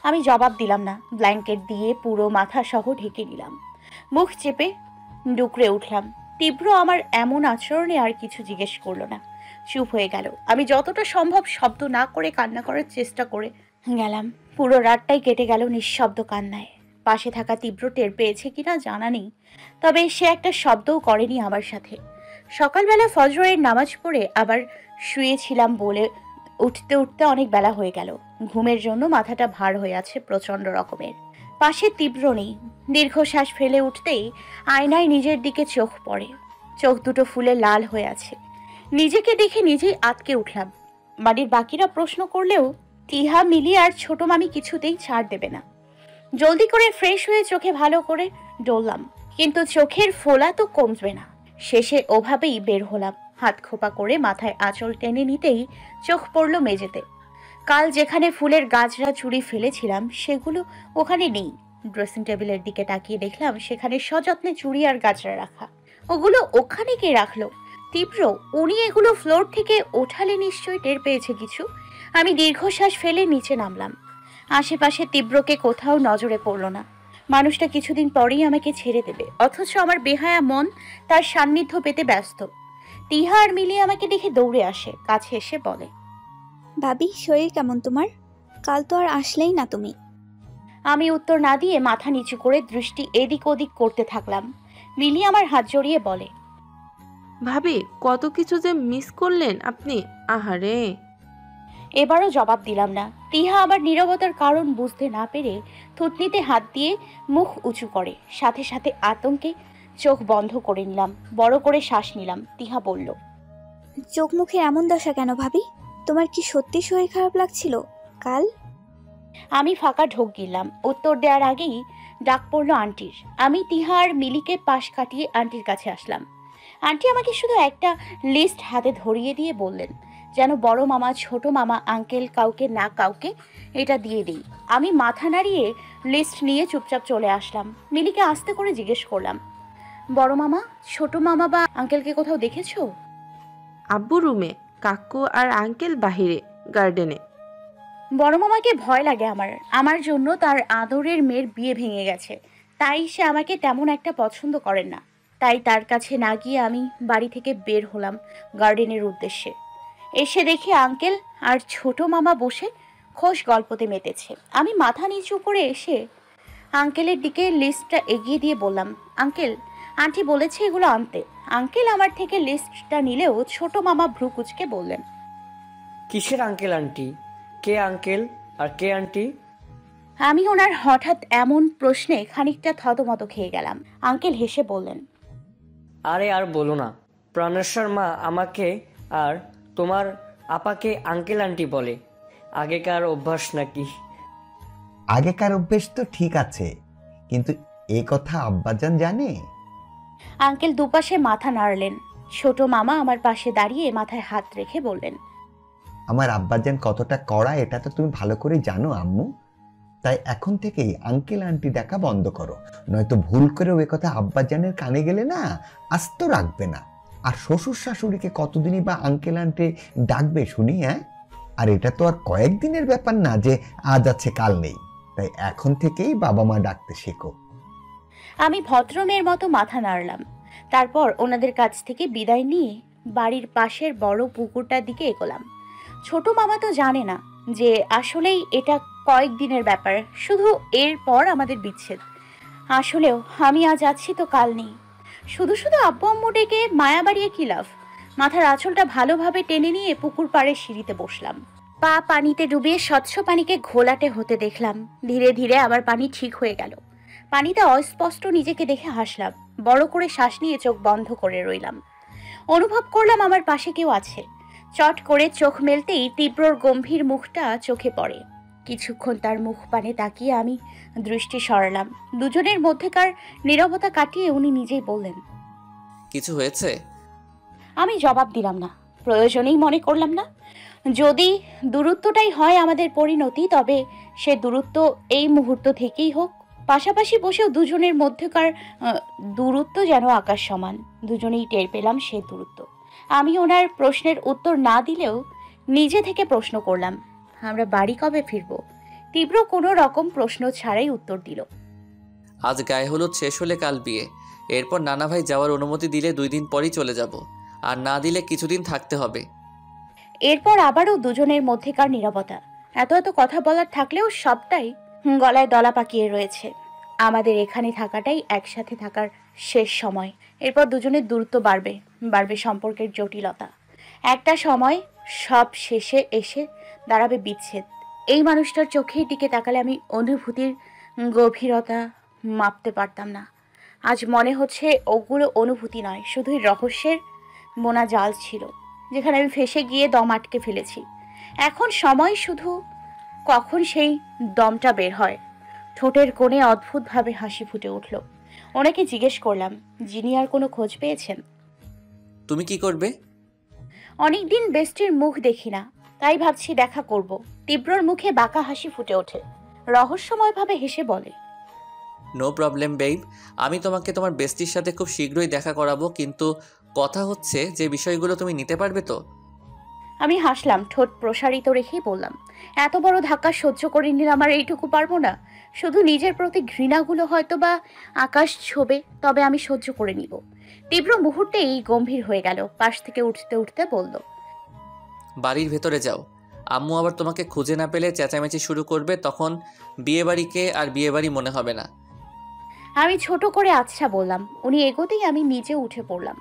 আমি জবাব দিলাম না। ব্ল্যাঙ্কেট দিয়ে পুরো মাথা সহ ঢেকে নিলাম। মুখ চেপে ডুকরে উঠলাম। তীব্র আমার এমন আচরণে আর কিছু জিজ্ঞেস করলো না, চুপ হয়ে গেল। আমি যতটা সম্ভব শব্দ না করে কান্না করার চেষ্টা করে গেলাম। পুরো রাতটাই কেটে গেল নিঃশব্দ কান্নায়। পাশে থাকা তীব্র টের পেয়েছে কিনা জানা নেই, তবে সে একটা শব্দও করেনি আমার সাথে। সকালবেলা ফজরের নামাজ পড়ে আবার শুয়েছিলাম বলে উঠতে উঠতে অনেক বেলা হয়ে গেল। ঘুমের জন্য মাথাটা ভার হয়ে আছে প্রচন্ড রকমের। পাশে তীব্র নেই। দীর্ঘশ্বাস ফেলে উঠতেই আয়নায় নিজের দিকে চোখ পড়ে। চোখ দুটো ফুলে লাল হয়ে আছে। নিজেকে দেখে নিজেই আটকে উঠলাম। বাড়ির বাকিরা প্রশ্ন করলেও টিহা, মিলি আর ছোট মামি কিছুতেই ছাড় দেবে না। জলদি করে ফ্রেশ হয়ে চোখে ভালো করে ডললাম, কিন্তু চোখের ফোলা তো কমবে না। শেষে ওভাবেই বের হলাম। হাত খোপা করে মাথায় আঁচল টেনে নিতেই চোখ পড়ল মেঝেতে। কাল যেখানে ফুলের গাছরা চুড়ি ফেলেছিলাম সেগুলো ওখানে নেই। ড্রেসিং টেবিলের দিকে তাকিয়ে দেখলাম সেখানে সযত্নে চুড়ি আর গাছরা রাখা। ওগুলো ওখানে কে রাখলো? তীব্র, উনি এগুলো ফ্লোর থেকে ওঠালে নিশ্চয়ই টের পেয়েছে কিছু। আমি দীর্ঘশ্বাস ফেলে নিচে নামলাম। আশেপাশে তীব্রকে কোথাও নজরে পড়ল না। মানুষটা কিছুদিন পরেই আমাকে ছেড়ে দেবে, অথচ আমার বেহায়া মন তার সান্নিধ্য পেতে ব্যস্ত। টিহা আর মিলি আমাকে দেখে দৌড়ে আসে, কাছে এসে বলে, ভাবি শরীর কেমন তোমার? কাল তো আর আসলেই না তুমি। আমি উত্তর না দিয়ে মাথা নিচু করে দৃষ্টি এদিক ওদিক করতে থাকলাম। মিলি আমার হাত জড়িয়ে বলে, ভাবি কত কিছু যে মিস করলেন আপনি। আহারে। এবারও জবাব দিলাম না। টিহা আমার নীরবতার কারণ বুঝতে না পেরে থুতনিতে হাত দিয়ে মুখ উঁচু করে। সাথে সাথে আতঙ্কে চোখ বন্ধ করে নিলাম, বড় করে শ্বাস নিলাম। টিহা বলল, চোখ মুখে এমন দশা কেন ভাবি? তোমার কি সত্যি শরীর খারাপ লাগছিল কাল? আমি ফাঁকা ঢোক গিললাম। উত্তর দেওয়ার আগেই ডাক পড়লো আন্টির। আমি টিহা আর মিলিকে পাশ কাটিয়ে আন্টির কাছে আসলাম। আন্টি আমাকে শুধু একটা লিস্ট হাতে ধরিয়ে দিয়ে বললেন যেন বড় মামা, ছোট মামা, আঙ্কেল কাউকে না কাউকে এটা দিয়ে দিই। আমি মাথা নাড়িয়ে লিস্ট নিয়ে চুপচাপ চলে আসলাম। মিলিকে আস্তে করে জিজ্ঞেস করলাম, বড় মামা, ছোট মামা বা আঙ্কেলকে কোথাও দেখেছো? আব্বু রুমে, কাকু আর আঙ্কেল বাহিরে গার্ডেনে। বড় মামাকে ভয় লাগে আমার জন্য। তার আদরের মেয়ের বিয়ে ভেঙে গেছে, তাই সে আমাকে তেমন একটা পছন্দ করেন না। তাই তার কাছে না গিয়ে আমি বাড়ি থেকে বের হলাম গার্ডেনের উদ্দেশ্যে। এসে দেখি আঙ্কেল আর ছোট মামা বসে খোশ গল্পতে মেতেছে। আমি মাথা নিচু করে এসে আঙ্কেলের দিকে লিস্টটা এগিয়ে দিয়ে বললাম, আঙ্কেল, আন্টি বলেছে এগুলো আনতে। আঙ্কেল আমার থেকে লিস্টটা নিলেও ছোট মামা ভ্রু কুঁচকে বললেন, কিসের আঙ্কেল আন্টি? কে আঙ্কেল আর কে আন্টি? আমি ওনার হঠাৎ এমন প্রশ্নে খানিকটা থতমত খেয়ে গেলাম। আঙ্কেল হেসে বললেন, আরে আর বলো না, প্রাণেশ্বর মা আমাকে আর তোমার আপাকে আঙ্কেল আন্টি বলে। আগেকার অভ্যাস নাকি? আগেকার অভ্যেস তো ঠিক আছে, কিন্তু এই কথা আব্বাজান জানে? আঙ্কেল দুপাশে মাথা নাড়লেন। ছোট মামা আমার পাশে দাঁড়িয়ে মাথায় হাত রেখে বললেন, আমার আব্বাজান কতটা কড়া এটা তো তুমি ভালো করে জানো আম্মু। তাই এখন থেকেই আঙ্কেল আন্টি ডাকা বন্ধ করো, নয়তো ভুল করেও এ কথা আব্বাজানের কানে গেলে না আস্ত রাখবে না। আর শ্বশুর শাশুড়িকে কতদিনই বা আঙ্কেল আন্টি ডাকবে শুনি? হ্যাঁ, আর এটা তো আর কয়েকদিনের ব্যাপার না যে আজ আছে কাল নেই। তাই এখন থেকেই বাবা মা ডাকতে শেখো। আমি ভদ্রমের মতো মাথা নাড়লাম। তারপর ওনাদের কাছ থেকে বিদায় নিয়ে বাড়ির পাশের বড় পুকুরটার দিকে এগোলাম। ছোট মামা তো জানে না যে আসলেই এটা কয়েকদিনের ব্যাপার, শুধু এরপর আমাদের বিচ্ছেদ। আসলেও আমি আজ আছি তো কাল নেই। শুধু শুধু আব্বু আম্মু ডেকে মায়া বাড়িয়ে কি লাভ? মাথার আঁচলটা ভালোভাবে টেনে নিয়ে পুকুর পাড়ে সিঁড়িতে বসলাম। পা পানিতে ডুবিয়ে স্বচ্ছ পানিকে ঘোলাটে হতে দেখলাম। ধীরে ধীরে আবার পানি ঠিক হয়ে গেল। পানিতে অস্পষ্ট নিজেকে দেখে হাসলাম। বড় করে শ্বাস নিয়ে চোখ বন্ধ করে রইলাম। অনুভব করলাম আমার পাশে কেউ আছে। চট করে চোখ মেলতেই তীব্রর গম্ভীর মুখটা চোখে পড়ে। কিছুক্ষণ তার মুখ পানে তাকিয়ে আমি দৃষ্টি সরালাম। দুজনের মধ্যেকার নীরবতা কাটিয়ে উনি নিজেই বললেন, কিছু হয়েছে? আমি জবাব দিলাম না, প্রয়োজনেই মনে করলাম না। যদি দূরত্বটাই হয় আমাদের পরিণতি, তবে সে দূরত্ব এই মুহূর্ত থেকেই হোক। পাশাপাশি বসেও দুজনের মধ্যকার দূরত্ব যেন আকাশ সমান। দুজনেই টের পেলাম সে দূরত্ব। আমি ওনার প্রশ্নের উত্তর না দিলেও নিজে থেকে প্রশ্ন করলাম, আমরা বাড়ি কবে ফিরবো? তীব্র কোনো রকম প্রশ্ন ছাড়াই উত্তর দিল। আজ গায়ে হলুদ শেষ হলে কাল বিয়ে। এরপর নানা ভাই যাওয়ার অনুমতি দিলে 2 দিন পরই চলে যাব, আর না দিলে কিছুদিন থাকতে হবে। এরপর আবারও দুজনের মধ্যেকার নীরবতা। এত এত কথা বলার থাকলেও সবটাই গলায় দলা পাকিয়ে রয়েছে। আমাদের এখানে থাকাটাই একসাথে থাকার শেষ সময়। এরপর দুজনের দূরত্ব বাড়বে, বাড়বে সম্পর্কের জটিলতা। একটা সময় সব শেষে এসে দাঁড়াবে বিচ্ছেদ। এই মানুষটার চোখের দিকে তাকালে আমি অনুভূতির গভীরতা মাপতে পারতাম না। আজ মনে হচ্ছে ওগুলো অনুভূতি নয়, শুধুই রহস্যের বোনা জাল ছিল, যেখানে আমি ফেঁসে গিয়ে দম আটকে ফেলেছি। এখন সময় শুধু কখন সেই দমটা বের হয়। ঠোঁটের কোণে অদ্ভুতভাবে হাসি ফুটে উঠল। ওনাকে জিজ্ঞেস করলাম, যিনি আর কোনো খোঁজ পেয়েছেন? তুমি কি করবে? অনেকদিন বেস্টির মুখ দেখি না, তাই ভাবছি দেখা করব। তীব্রর মুখে বাঁকা হাসি ফুটে ওঠে, রহস্যময়ভাবে হেসে বলে, নো প্রবলেম বেইব, আমি তোমাকে তোমার বেস্টির সাথে খুব শীঘ্রই দেখা করাবো, কিন্তু কথা হচ্ছে যে বিষয়গুলো তুমি নিতে পারবে তো? আমি হাসলাম, ঠোঁট প্রসারিত রেখেই বললাম, এত বড় ধাক্কা সহ্য করে নিলাম আর এইটুকু পারবো না? শুধু নিজের প্রতি ঘৃণাগুলো হয়তো বা আকাশ ছোবে, তবে আমি সহ্য করে নিব। তীব্র মুহূর্তেই গম্ভীর হয়ে গেল, পাশ থেকে উঠতে উঠতে বলল, বাড়ির ভেতরে যাও, আম্মু আবার তোমাকে খুঁজে না পেলে চেঁচামেচি শুরু করবে, তখন বিয়েবাড়িকে আর বিয়েবাড়ি মনে হবে না। আমি ছোট করে আচ্ছা বললাম। উনি এগোতেই আমি নিচে উঠে পড়লাম।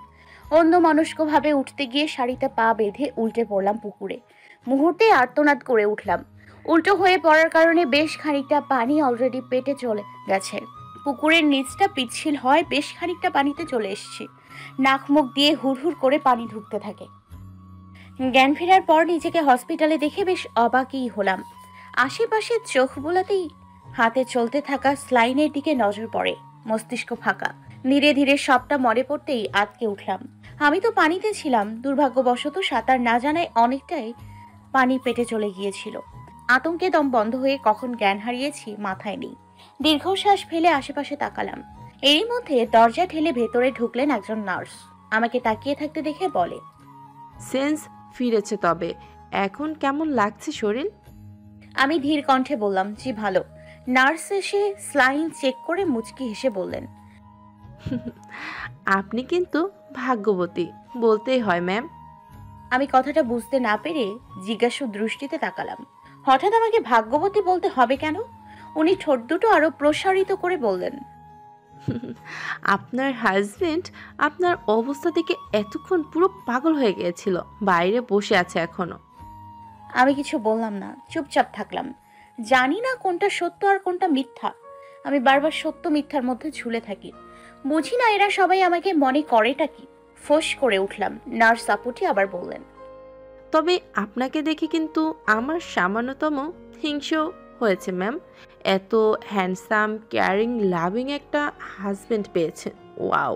অন্য মনস্কভাবে উঠতে গিয়ে শাড়িতে পা বেঁধে উল্টে পড়লাম পুকুরে। মুহূর্তে আর্তনাদ করে উঠলাম। উল্টো হয়ে পড়ার কারণে বেশ খানিকটা পানি অলরেডি পেটে চলে গেছে। পুকুরের নিচটা পিচ্ছিল হয়, বেশ খানিকটা পানিতে চলে এসেছি। নাক মুখ দিয়ে হুড়হুড় করে পানি ঢুকতে থাকে। জ্ঞান ফেরার পর নিজেকে হসপিটালে দেখে বেশ অবাকই হলাম। আশেপাশে চোখ বোলাতেই হাতে চলতে থাকা স্লাইনের দিকে নজর পড়ে। মস্তিষ্ক ফাঁকা। ধীরে ধীরে সবটা মনে পড়তেই আটকে উঠলাম। আমি তো পানিতে ছিলাম, দুর্ভাগ্যবশত সাঁতার না জানায় অনেকটাই পানি পেটে চলে গিয়েছিল। আতঙ্কে দম বন্ধ হয়ে কখন জ্ঞান হারিয়েছি মাথায় নেই। দীর্ঘশ্বাস ফেলে আশেপাশে তাকালাম। এরই মধ্যে দরজা ঠেলে ভেতরে ঢুকলেন একজন নার্স। আমাকে তাকিয়ে থাকতে দেখে বলে, সেন্স ফিরেছে, তবে এখন কেমন লাগছে শরীর? আমি ধীর কণ্ঠে বললাম, জি ভালো। নার্স এসে স্লাইন চেক করে মুচকি হেসে বললেন, আপনি কিন্তু ভাগ্যবতী বলতেই হয় ম্যাম। আমি কথাটা বুঝতে না পেরে জিজ্ঞাসু দৃষ্টিতে তাকালাম। হঠাৎ আমাকে ভাগ্যবতী বলতে হবে কেন? উনি ঠোঁট দুটো আরো প্রসারিত করে বললেন, আপনার হাজবেন্ড আপনার অবস্থা থেকে এতক্ষণ পুরো পাগল হয়ে গিয়েছিল, বাইরে বসে আছে এখনো। আমি কিছু বললাম না, চুপচাপ থাকলাম। জানি না কোনটা সত্য আর কোনটা মিথ্যা। আমি বারবার সত্য মিথ্যার মধ্যে ঝুলে থাকি। বুঝি না এরা সবাই আমাকে মনে করেটা কি। ফোঁস করে উঠলাম। নার্স আপুটি আবার বললেন, তবে আপনাকে দেখে কিন্তু আমার সামান্যতম হিংসেও হয়েছে ম্যাম। এত হ্যান্ডসাম, কেয়ারিং, লাভিং একটা হাজবেন্ড পেয়েছেন, ওয়াও।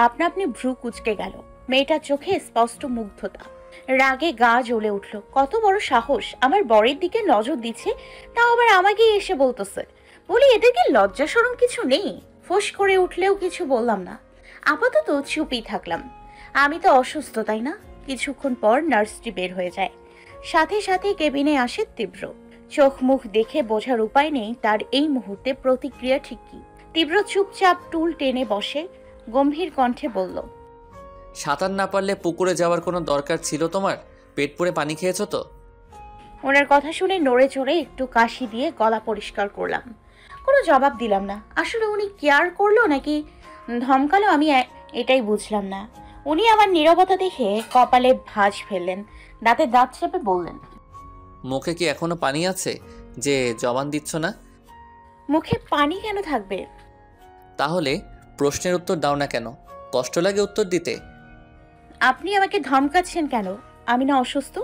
আপনা আপনি ভ্রু কুঁচকে গেল। মেয়েটার চোখে স্পষ্ট মুগ্ধতা। রাগে গা জ্বলে উঠল। কত বড় সাহস, আমার বরের দিকে নজর দিচ্ছে, তাও আবার আমাকেই এসে বলতেছে। বলি, এদেরকে লজ্জা শরম কিছু নেই? ফোঁস করে উঠলেও কিছু বললাম না। আপাতত চুপই থাকলাম। আমি তো অসুস্থ, তাই না? কিছুক্ষণ পর নার্সটি বের হয়ে যায়। সাথে সাথে কেবিনে আসে তীব্র। চোখ মুখ দেখে বোঝার উপায় নেই তার এই মুহূর্তে প্রতিক্রিয়া ঠিক কি। তীব্র চুপচাপ টুল টেনে বসে গম্ভীর কণ্ঠে বলল, সাঁতার না পারলে পুকুরে যাওয়ার কোনো দরকার ছিল তোমার? পেট পুড়ে পানি খেয়েছো তো? ওনার কথা শুনে নড়ে চড়ে একটু কাশি দিয়ে গলা পরিষ্কার করলাম। কোনো জবাব দিলাম না। আসলে উনি কেয়ার করলো নাকি ধমকালো আমি এটাই বুঝলাম না। উনি আমার নীরবতা দেখে কপালে ভাঁজ ফেললেন, দাঁতে দাঁত চেপে বললেন, মুখে কি এখনো পানি আছে যে জবান দিচ্ছ না? মুখে পানি কেন থাকবে? তাহলে প্রশ্নের উত্তর দাও না কেন? কষ্ট লাগে উত্তর দিতে? আপনি আমাকে ধমকাচ্ছেন কেন? আমি না অসুস্থ?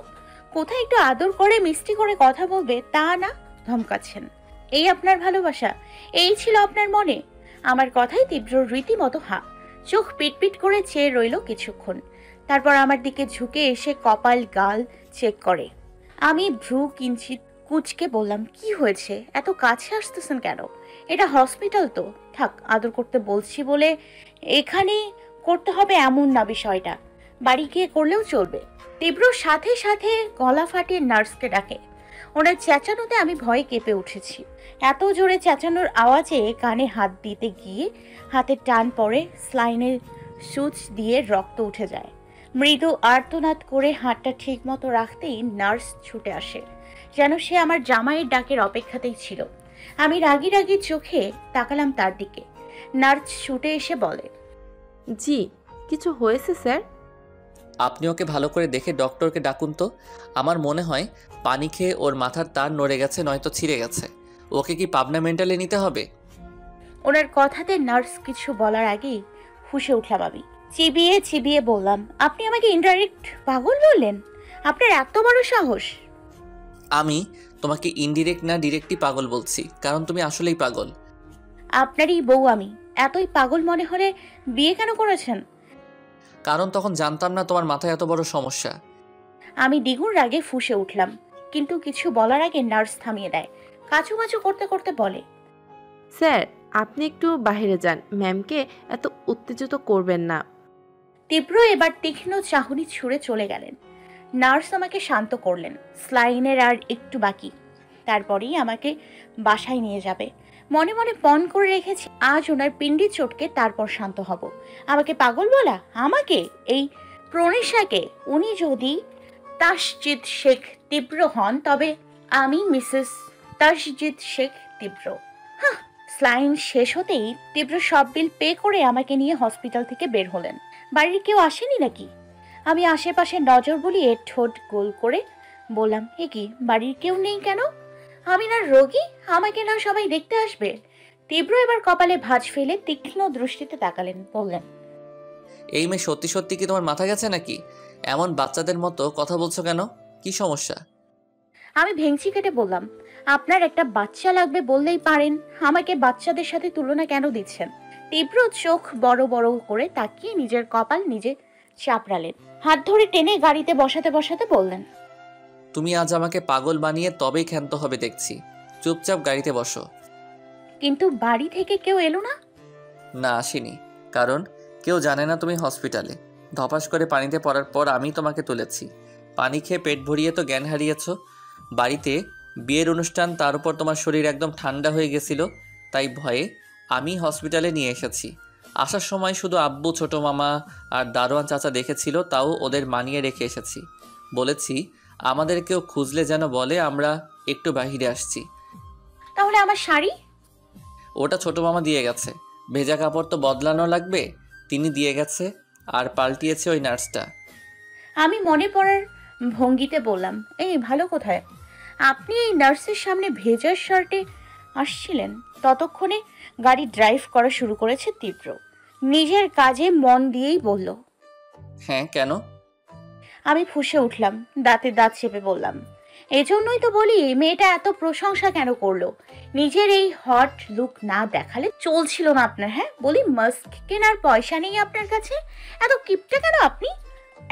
কোথায় একটু আদর করে মিষ্টি করে কথা বলবে তা না, ধমকাচ্ছেন। এই আপনার ভালোবাসা? এই ছিল আপনার মনে? আমার কথায় তীব্র রীতিমতো চোখ পিটপিট করে চেয়ে রইল কিছুক্ষণ। তারপর আমার দিকে ঝুঁকে এসে কপাল গাল চেক করে। আমি ভ্রু কিঞ্চিত কুচকে বললাম, কি হয়েছে? এত কাছে আসতেছেন কেন? এটা হসপিটাল তো। থাক, আদর করতে বলছি বলে এখানে করতে হবে এমন না বিষয়টা। বাড়ি গিয়ে করলেও চলবে। তীব্র সাথে সাথে গলা ফাটিয়ে নার্সকে ডাকে। ওনার চেঁচানোতে আমি ভয়ে কেঁপে উঠেছি। এত জোরে চেঁচানোর আওয়াজে কানে হাত দিতে গিয়ে হাতে টান পড়ে, স্লাইনের সুচ দিয়ে রক্ত উঠে যায়। মৃদু আর্তনাদ করে হাতটা ঠিক মতো রাখতেই নার্স ছুটে আসে, যেন সে আমার জামাইয়ের ডাকের অপেক্ষাতেই ছিল। আমি রাগি রাগি চোখে তাকালাম তার দিকে। নার্স ছুটে এসে বলে, জি, কিছু হয়েছে স্যার? আপনি ওকে ভালো করে দেখে ডক্টরকে ডাকুন তো। আমার মনে হয় পানি খেয়ে ওর মাথার তার নড়ে গেছে, নয়তো ছিঁড়ে গেছে। ওকে কি পাবনা মেন্টালে নিতে হবে? ওনার কথাতে নার্স কিছু বলার আগেই ফুঁসে উঠলাম আমি। চিবিয়ে চিবিয়ে বললাম, আপনি আমাকে ইনডাইরেক্ট পাগল বললেন? আপনার এত বড় সাহস! আমি তোমাকে ইনডিরেক্ট না ডিরেক্টই পাগল বলছি, কারণ তুমি আসলেই পাগল। আপনারই বউ আমি, এতই পাগল মনে হলে বিয়ে কেন করেছেন? কারণ তখন জানতাম না তোমার মাথায় এত বড় সমস্যা। আমি দ্বিগুণ রাগে ফুঁসে উঠলাম, কিন্তু কিছু বলার আগে নার্স থামিয়ে দেয়। কাচুমাচু করতে করতে বলে, স্যার, আপনি একটু বাইরে যান, ম্যামকে এত উত্তেজিত করবেন না। তীব্র এবার তীক্ষ্ণ চাহনি ছুঁড়ে চলে গেলেন। নার্স আমাকে শান্ত করলেন। স্লাইনের আর একটু বাকি, তারপরেই আমাকে বাসায় নিয়ে যাবে। মনে মনে পণ করে রেখেছি, আজ ওনার পিণ্ডি চটকে তারপর শান্ত হব। আমাকে পাগল বলা, আমাকে, এই প্রণেশাকে! উনি যদি তাসজিদ শেখ তীব্র হন, তবে আমি মিসেস তাসজিদ শেখ তীব্র। স্লাইন শেষ হতেই তীব্র সব বিল পে করে আমাকে নিয়ে হসপিটাল থেকে বের হলেন। বাড়ির কেউ আসেনি নাকি? আমি আশেপাশে নজর বুলিয়ে ঠোঁট গোল করে বললাম, এ কি, বাড়ির কেউ নেই কেন? আমি না রোগী, আমাকে না সবাই দেখতে আসবে? তীব্র এবার কপালে ভাঁজ ফেলে তীক্ষ্ণ দৃষ্টিতে তাকালেন, বললেন, এই মেয়ে সত্যি সত্যি কি তোমার মাথা গেছে নাকি? এমন বাচ্চাদের মতো কথা বলছো কেন? কি সমস্যা? আমি ভেংচি কেটে বললাম, আপনার একটা বাচ্চা লাগবে বললেই পারেন, আমাকে বাচ্চাদের সাথে তুলনা কেন দিচ্ছেন? তীব্র চোখ বড় বড় করে তাকিয়ে নিজের কপাল নিজে চাপড়ালেন। হাত ধরে টেনে গাড়িতে বসাতে বসাতে বললেন, তুমি আজ আমাকে পাগল বানিয়ে তবেই ক্ষান্ত হবে দেখছি। চুপচাপ গাড়িতে বসো। কিন্তু বাড়ি থেকে কেউ এলো না? না, আসেনি, কারণ কেউ জানে না তুমি হসপিটালে। ধপাস করে পানিতে পড়ার পর আমি তোমাকে তুলেছি। পানি খেয়ে পেট ভরিয়ে তো জ্ঞান হারিয়েছ। বাড়িতে বিয়ের অনুষ্ঠান, তার উপর তোমার শরীর একদম ঠান্ডা হয়ে গেছিল, তাই ভয়ে আমি হসপিটালে নিয়ে এসেছি। আসার সময় শুধু আব্বু, ছোট মামা আর দারোয়ান চাচা দেখেছিল, তাও ওদের মানিয়ে রেখে এসেছি। বলেছি আমাদের কেউ খুঁজলে যেন বলে আমরা একটু বাহিরে আসছি। তাহলে আমার শাড়ি? ওটা ছোট মামা দিয়ে গেছে। ভেজা কাপড় তো বদলানো লাগবে, তিনি দিয়ে গেছে। আর পাল্টিয়েছে ওই নার্সটা। আমি মনে পড়ার ভঙ্গিতে বললাম, এই ভালো কোথায়? আপনি এই নার্সের সামনে ভেজা শার্টে আসছিলেন। ততক্ষণে গাড়ি ড্রাইভ করা শুরু করেছে তীব্র। নিজের কাজে মন দিয়েই বলল। হ্যাঁ, কেন? আমি ফুঁসে উঠলাম, দাঁতে দাঁত চেপে বললাম, এজন্যই তো বলি মেয়েটা এত প্রশংসা কেন করলো? নিজের এই হট লুক না দেখালে চলছিল না আপনার? হ্যাঁ বলি, মাস্ক কেনার পয়সা নেই আপনার কাছে? এত কিপটা কেন আপনি?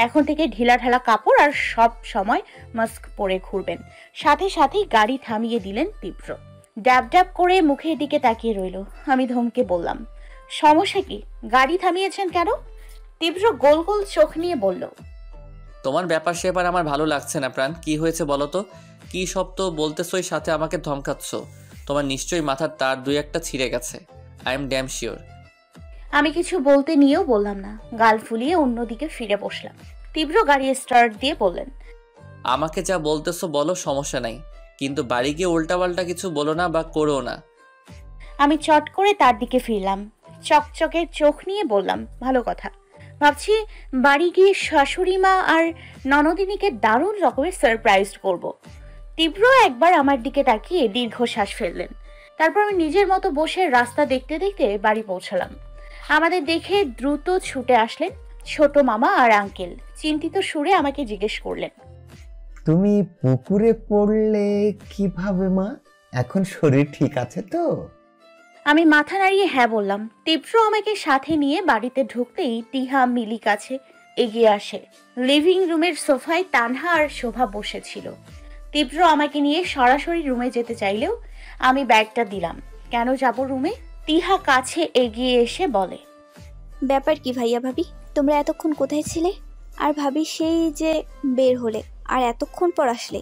এখন থেকে ঢিলা ঢালা কাপড় আর সব সময় মাস্ক পরে ঘুরবেন। সাথে সাথেই গাড়ি থামিয়ে দিলেন তীব্র। ড্যাব ড্যাব করে মুখের দিকে তাকিয়ে রইল। আমি ধমকে বললাম, সমস্যা কি? গাড়ি থামিয়েছেন কেন? তীব্র গোল গোল চোখ নিয়ে বলল, তোমার ব্যাপার সেবার আমার ভালো লাগছে না প্রাণ। কি হয়েছে বলো তো? কি সব তো বলতেছই, সাথে আমাকে ধমকাচ্ছ। তোমার নিশ্চয়ই মাথার তার দুই একটা ছিঁড়ে গেছে। I am damn sure. আমি কিছু বলতে নিয়েও বললাম না, গাল ফুলিয়ে অন্যদিকে ফিরে বসলাম। তীব্র গাড়ি স্টার্ট দিয়ে বললেন, আমাকে যা বলতেছো বলো, সমস্যা নাই, কিন্তু বাড়ি গিয়ে উল্টাপাল্টা কিছু বলো না বা করো না। আমি চট করে তার দিকে ফিরলাম, চকচকে চোখ নিয়ে বললাম, ভালো কথা। ভাবছি বাড়ি গিয়ে শাশুড়ি মা আর ননদিনীকে দারুণ রকমের সারপ্রাইজ করব। তীব্র একবার আমার দিকে তাকিয়ে দীর্ঘশ্বাস ফেললেন। তারপর আমি নিজের মতো বসে রাস্তা দেখতে দেখতে বাড়ি পৌঁছালাম। আমাদের দেখে দ্রুত ছুটে আসলেন ছোট মামা আর আঙ্কেল। চিন্তিত সুরে আমাকে জিজ্ঞেস করলেন, তুমি পুকুরে পড়লে কিভাবে মা? এখন শরীর ঠিক আছে তো? আমি মাথা নাড়িয়ে হ্যাঁ বললাম। তীব্র আমাকে সাথে নিয়ে বাড়িতে ঢুকতেই তিহা মিলি কাছে এগিয়ে আসে। লিভিং রুমের সোফায় তানহা আর শোভা বসেছিল। তীব্র আমাকে নিয়ে সরাসরি রুমে যেতে চাইলেও আমি ব্যাগটা দিলাম। কেন যাব রুমে? তিহা কাছে এগিয়ে এসে বলে, ব্যাপার কি ভাইয়া ভাবি, তোমরা এতক্ষণ কোথায় ছিলে? আর ভাবি সেই যে বের হলে আর এতক্ষণ পর আসলে?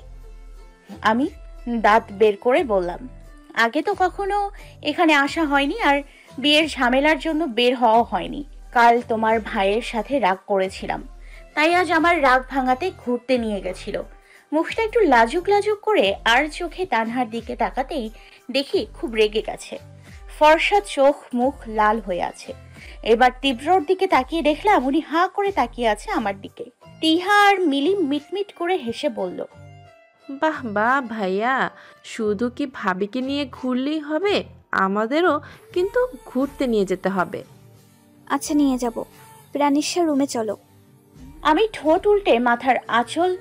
আমি দাঁত বের করে বললাম, আগে তো কখনো এখানে আসা হয়নি, আর বিয়ের ঝামেলার জন্য বের হওয়া হয়নি। কাল তোমার ভাইয়ের সাথে রাগ করেছিলাম, তাই আজ আমার রাগ ভাঙাতে ঘুরতে নিয়ে গেছিল। মুখটা একটু লাজুক লাজুক করে আর চোখে তানহার দিকে তাকাতেই দেখি খুব রেগে গেছে। ফর্সা চোখ, মুখ লাল হয়ে আছে। এবার তীব্রর দিকে তাকিয়ে দেখলাম উনি হাঁ করে তাকিয়ে আছে আমার দিকে। তিহা আর মিলি মিটমিট করে হেসে বলল, বাহ বাহ ভাইয়া, শুধু কি ভাবিকে নিয়ে ঘুরলেই হবে, আমাদেরও কিন্তু ঘুরতে নিয়ে যেতে হবে। আচ্ছা নিয়ে যাব। প্রাণেশ্বর রুমে চলো। আমি ঠোঁট উল্টে মাথার আঁচল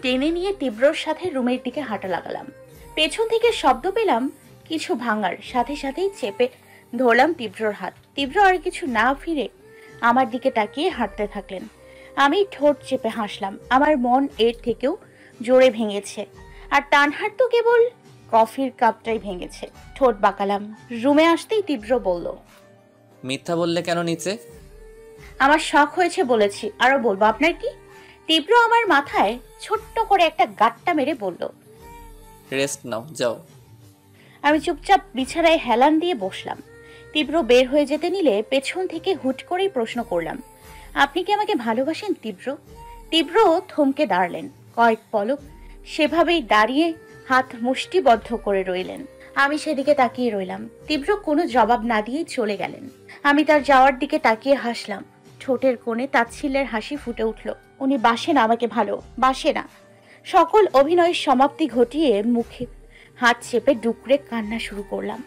টেনে নিয়ে তীব্রর সাথে রুমের দিকে হাঁটা লাগালাম। পেছন থেকে শব্দ পেলাম কিছু ভাঙার, সাথে সাথেই চেপে ধরলাম তীব্রর হাত। তীব্র আর কিছু না ফিরে আমার দিকে তাকিয়ে হাঁটতে থাকলেন। আমি ঠোঁট চেপে হাসলাম। আমার মন এর থেকেও জোরে ভেঙেছে, আর তানহার তো কেবল কফির কাপটাই ভেঙেছে। ঠোঁট বাঁকালাম। রুমে আসতেই তীব্র বলল, মিথ্যা বললে কেন নিচে? আমার শখ হয়েছে বলেছি, আরো বলবো আপনার কি? তীব্র আমার মাথায় ছোট্ট করে একটা গাট্টা মেরে বলল। রেস্ট নাও, যাও। আমি চুপচাপ বিছানায় হেলান দিয়ে বসলাম। তীব্র বের হয়ে যেতে নিলে পেছন থেকে হুট করেই প্রশ্ন করলাম, আপনি কি আমাকে ভালোবাসেন তীব্র? তীব্র থমকে দাঁড়ালেন। কয়েক পলক সেভাবেই দাঁড়িয়ে হাত মুষ্টিবদ্ধ করে রইলেন। আমি সেদিকে তাকিয়ে রইলাম। তীব্র কোনো জবাব না দিয়ে চলে গেলেন। আমি তার যাওয়ার দিকে তাকিয়ে হাসলাম। ঠোঁটের কোণে তাচ্ছিল্যের হাসি ফুটে উঠল। উনি বাসেন আমাকে, ভালো বাসে না। সকল অভিনয়ের সমাপ্তি ঘটিয়ে মুখে হাত চেপে ডুকরে কান্না শুরু করলাম।